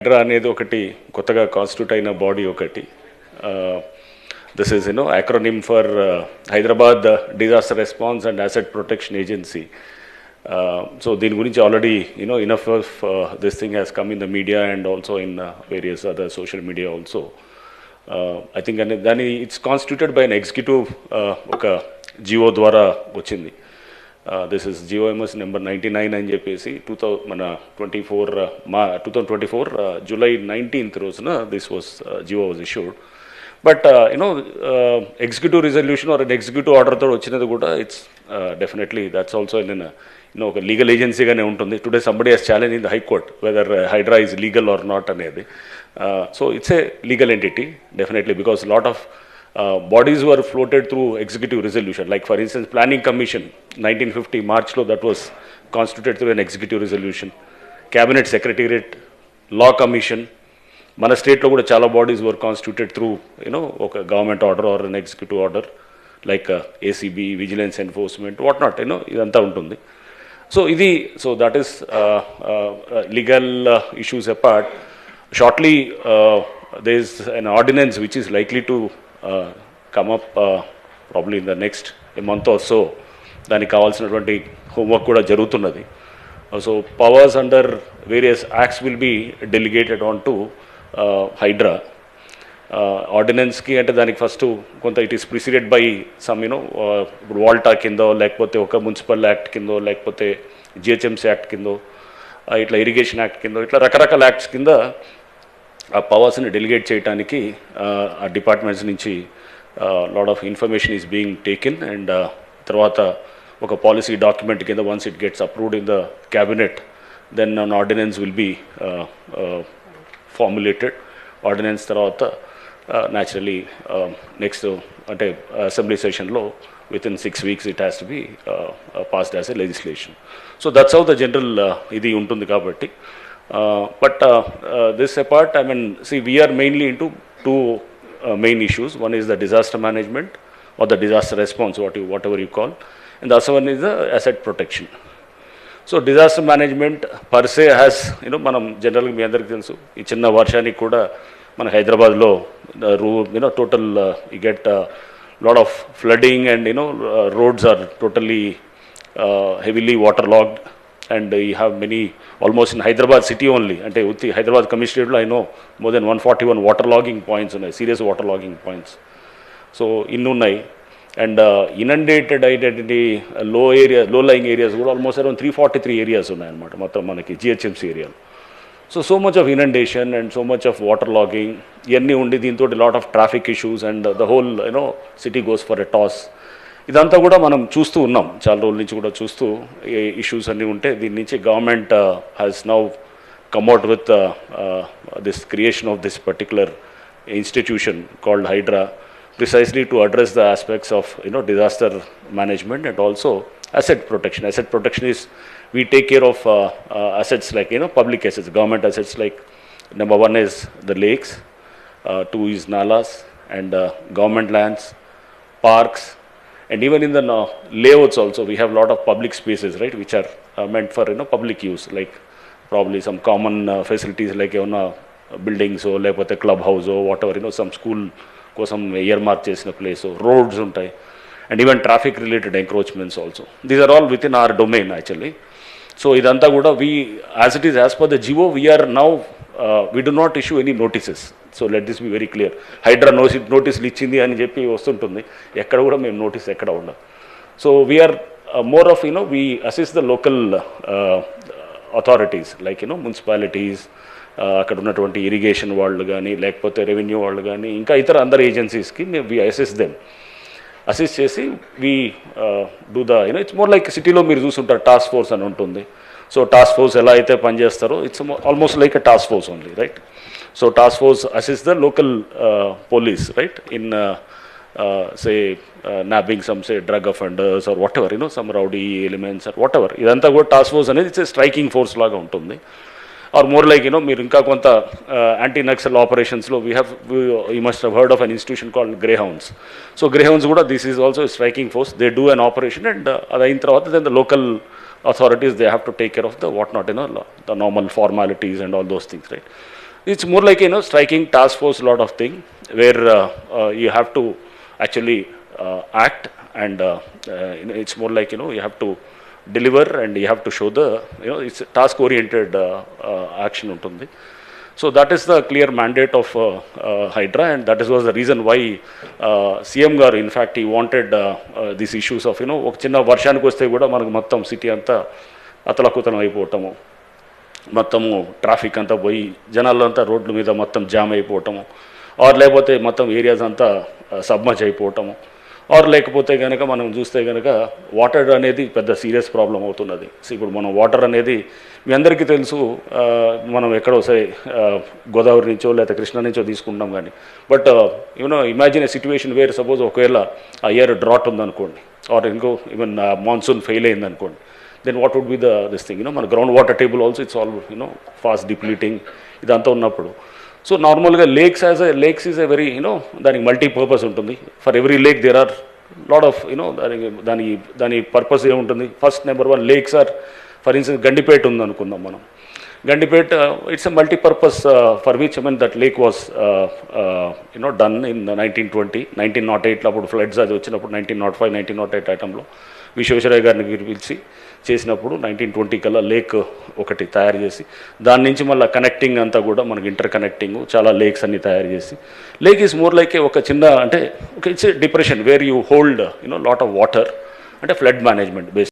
HYDRAA అనేది ఒకటి కొత్తగా కాన్స్టిట్యూట్ అయిన బాడీ ఒకటి. This is acronym for Hyderabad disaster response and asset protection agency. So దీని గురించి already enough of this thing has come in the media and also in various other social media also. I think దాని it's constituted by an executive ఒక జియో ద్వారా వచ్చింది. This is GOMs number 99 అని చెప్పేసి 2024 జూలై 19th రోజున this was GO was issued. But executive resolution or executive ఆర్డర్తో వచ్చినది కూడా ఇట్స్ డెఫినెట్లీ దట్స్ ఆల్సో ఒక లీగల్ ఏజెన్సీగానే ఉంటుంది. Today somebody he's challenge in the high court whether HYDRAA is legal or not అనేది. So it's a legal entity definitely because lot of bodies were floated through executive resolution, like for instance Planning Commission 1950 March lo that was constituted through an executive resolution. Cabinet Secretariat, Law Commission, mana state lo kuda chala bodies were constituted through oka government order or an executive order like ACB, Vigilance Enforcement, what not, idantha untundi. So that is legal issues apart. Shortly there is an ordinance which is likely to come up probably in the next month or so. దానికి కావాల్సినటువంటి homework కూడా జరుగుతున్నది. So powers under various acts will be delegated on to HYDRAA. ఆర్డినెన్స్కి అంటే దానికి first కొంత it is preceded by some ఇప్పుడు వాల్టా కిందో లేకపోతే ఒక మున్సిపల్ యాక్ట్ కిందో లేకపోతే జిహెచ్ఎంసీ యాక్ట్ కిందో ఇట్లా ఇరిగేషన్ యాక్ట్ కిందో ఇట్లా రకరకాల యాక్ట్స్ కింద ఆ పవర్స్ని డెలిగేట్ చేయడానికి ఆ డిపార్ట్మెంట్స్ నుంచి lot of information is being taken and తర్వాత ఒక పాలసీ డాక్యుమెంట్ కింద once it gets approved in the cabinet then an ordinance will be formulated. Ordinance తర్వాత న్యాచురలీ నెక్స్ట్ అంటే అసెంబ్లీ సెషన్లో within 6 weeks it has to be passed as a legislation. So that's how the general ఇది ఉంటుంది కాబట్టి. But this apart, I mean, see, we are mainly into two main issues. One is the disaster management or the disaster response, whatever you call, and the other one is the asset protection. So disaster management per se has, మనం జనరల్గా మీ అందరికీ తెలుసు, ఈ చిన్న వర్షానికి కూడా మన హైదరాబాద్లో total you get lot of flooding and roads are totally heavily waterlogged. And you have many, almost in Hyderabad city only, and Hyderabad commissioner I know more than 141 waterlogging points, serious waterlogging points. So innunai and inundated identity low-lying areas almost around 343 areas unnai anamata matram manaki GHMC area. So much of inundation and so much of waterlogging iyanni undi deento a lot of traffic issues and the whole city goes for a toss. ఇదంతా కూడా మనం చూస్తూ ఉన్నాం, చాలా రోజుల నుంచి కూడా చూస్తూ ఇష్యూస్ అన్నీ ఉంటే దీని నుంచి government has now come out with this creation of this particular institution called Hydraa, precisely to address the aspects of disaster management and also asset protection. Asset protection is we take care of assets like public assets, government assets like number 1 is the lakes, 2 is nalas and government lands, parks. And even in the layouts also, we have a lot of public spaces, right, which are meant for public use, like probably some common facilities like buildings or like a clubhouse or whatever, some school kosam earmark chesina place, or roads untai, and even traffic related encroachments also. These are all within our domain actually. So idantha kuda we, as it is as per the GO, we are now we do not issue any notices. So let this be very clear. Hydra notice ఇచ్చింది అని చెప్పి వస్తుంటుంది, ఎక్కడ కూడా మేము notice ఎక్కడ ఉండదు. So we're more of we assist the local authorities like municipalities, అక్కడ ఉన్నటువంటి ఇరిగేషన్ వాళ్ళు కానీ లేకపోతే రెవెన్యూ వాళ్ళు కానీ ఇంకా ఇతర అందర్ ఏజెన్సీస్కి we assist them. అసిస్ట్ చేసి we do the it's more like సిటీలో మీరు చూస్తుంటారు టాస్క్ ఫోర్స్ అని ఉంటుంది. సో టాస్క్ ఫోర్స్ ఎలా అయితే పనిచేస్తారో it's almost like a task force only, right? So task force assists the local police, right, in say nabbing some say drug offenders or whatever, some rowdy elements or whatever. Idantha kuda task force anedi it's a striking force laga untundi. Or more like meer inka konta anti-Naxal operations lo you must have heard of an institution called Greyhounds. So Greyhounds kuda this is also a striking force. They do an operation and adayin tarvata then the local authorities they have to take care of the what not, the normal formalities and all those things, right? It's more like, striking task force lot of thing where you have to actually act, and it's more like, you have to deliver and you have to show the, it's task oriented action ఉంటుంది. So that is the clear mandate of HYDRAA, and that was the reason why CM గారు in fact he wanted these issues of, ఒక చిన్న వర్షానికి వస్తే కూడా మనకు మొత్తం city అంతా అతలకుతలం అయిపోవటము, మొత్తము ట్రాఫిక్ అంతా పోయి జనాలంతా రోడ్ల మీద మొత్తం జామ్ అయిపోవటము, ఆర్ లేకపోతే మొత్తం ఏరియాస్ అంతా సబ్మర్జ్ అయిపోవటము, ఆర్ లేకపోతే కనుక మనం చూస్తే కనుక వాటర్ అనేది పెద్ద సీరియస్ ప్రాబ్లం అవుతున్నది. సో ఇప్పుడు మనం వాటర్ అనేది మీ అందరికీ తెలుసు, మనం ఎక్కడో సరే గోదావరి నుంచో లేదా కృష్ణా నుంచో తీసుకుంటాం కానీ, but imagine a situation where suppose ఒకవేళ ఆ ఇయర్ డ్రాట్ ఉందనుకోండి, ఆర్ ఇంకో ఈవెన్ మాన్సూన్ ఫెయిల్ అయిందనుకోండి, then what would be this thing, మన ground water table also it's all fast depleting ఇదంతా ఉన్నప్పుడు. సో నార్మల్గా లేక్స్ ఈజ్ ఎ వెరీ దానికి మల్టీపర్పస్ ఉంటుంది. For every lake there are lot of దాని purpose ఏముంటుంది. First number 1 lakes are, for instance Gandipet ఉందనుకుందాం మనం. Gandipet it's a multipurpose for which that lake was done in 1920, 1908 అప్పుడు ఫ్లడ్స్ అది వచ్చినప్పుడు 1905, 1908 ఐటంలో విశ్వేశ్వరయ్య గారిని పిలిచి చేసినప్పుడు 1920 కల్లా లేక్ ఒకటి తయారు చేసి, దాని నుంచి మళ్ళీ కనెక్టింగ్ అంతా కూడా మనకి ఇంటర్ కనెక్టింగ్ చాలా లేక్స్ అన్ని తయారు చేసి, లేక్ ఈజ్ మోర్ లైక్ ఒక చిన్న అంటే it's depression where you hold lot of water, అంటే ఫ్లడ్ మేనేజ్మెంట్ బేస్.